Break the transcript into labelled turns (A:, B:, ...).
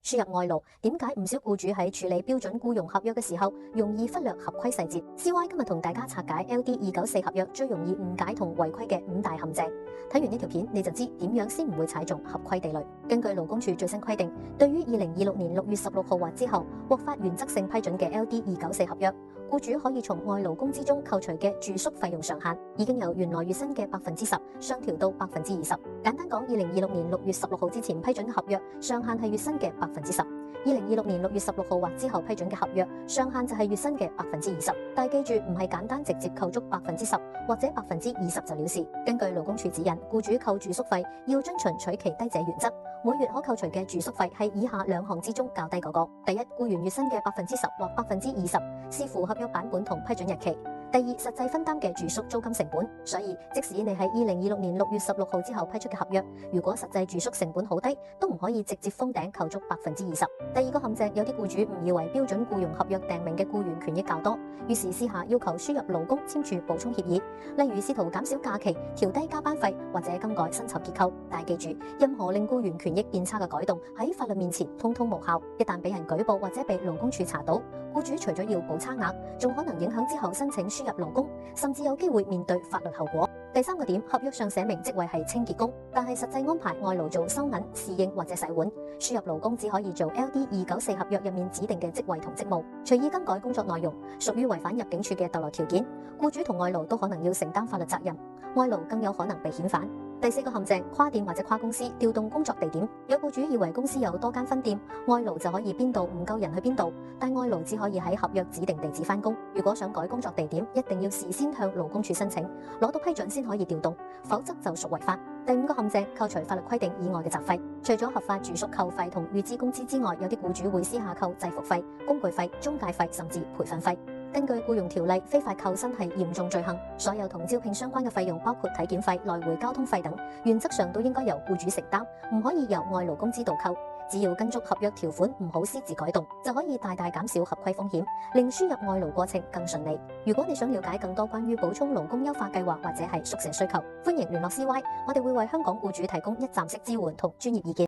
A: 輸入外勞，點解唔少僱主喺處理標準僱傭合約嘅時候，容易忽略合規細節？CY 今日同大家拆解 LD294 合約最容易誤解同違規嘅5大陷阱。睇完呢條片你就知點樣先唔會踩中合規地雷。根據勞工處最新規定，對於2026年6月16號或之後獲發原則性批准嘅 LD294 合約，僱主可以從外勞工資中扣除嘅住宿費用上限，已經由原來月薪嘅10%上調到20%。簡單講，2026年6月16號之前批准嘅合約上限係月薪嘅10%，2026年6月16號或之後批准嘅合約上限就係月薪嘅20%。但係記住，唔係簡單直接扣足10%或者20%就了事。根據勞工處指引，僱主扣住宿費要遵循取其低者原則，每月可扣除嘅住宿費係以下兩項之中較低嗰個。第一，僱員月薪嘅10%或20%，視乎合約版本同批准日期。第二，實際分擔嘅住宿租金成本。所以即使你喺2026年6月16號之後批出嘅合約，如果實際住宿成本好低，都唔可以直接封頂扣足20%。第二個陷阱，有啲僱主誤以為標準僱傭合約訂明嘅僱員權益較多，於是私下要求輸入勞工簽署補充協議，例如試圖減少假期、調低加班費或者更改薪酬結構。但係記住，任何令僱員權益變差嘅改動喺法律面前通通無效，一旦俾人舉報或者被勞工處查到，僱主除咗要補差額，仲可能影響之後申請輸入勞工，甚至有機會面對法律後果。第三個點，合約上寫明職位係清潔工，但係實際安排外勞做收銀、侍應或者洗碗，輸入勞工只可以做 LD294 合約入面指定嘅職位同職務，隨意更改工作內容，屬於違反入境處嘅逗留條件。僱主同外勞都可能要承擔法律責任，外勞更有可能被遣返。第四個陷阱，跨店或者跨公司調動工作地點。有僱主以為公司有多間分店，外勞就可以邊度唔夠人去邊度，但外勞只可以喺合約指定地址返工。如果想改工作地點，一定要事先向勞工處申請，攞到批准先可以調動，否則就屬違法。第五個陷阱，扣除法律規定以外嘅雜費。除咗合法住宿扣費同預支工資之外，有啲僱主會私下扣制服費、工具費、中介費甚至培訓費。根據僱傭條例，非法扣薪係嚴重罪行，所有同招聘相關嘅費用，包括體檢費、來回交通費等，原則上都應該由僱主承擔，唔可以由外勞工資度扣。只要跟足合約條款，唔好私自改動，就可以大大減少合規風險，令輸入外勞過程更順利。如果你想了解更多關於補充勞工優化計劃或者係宿舍需求，歡迎聯絡 CY，我哋會為香港僱主提供一站式支援同專業意見。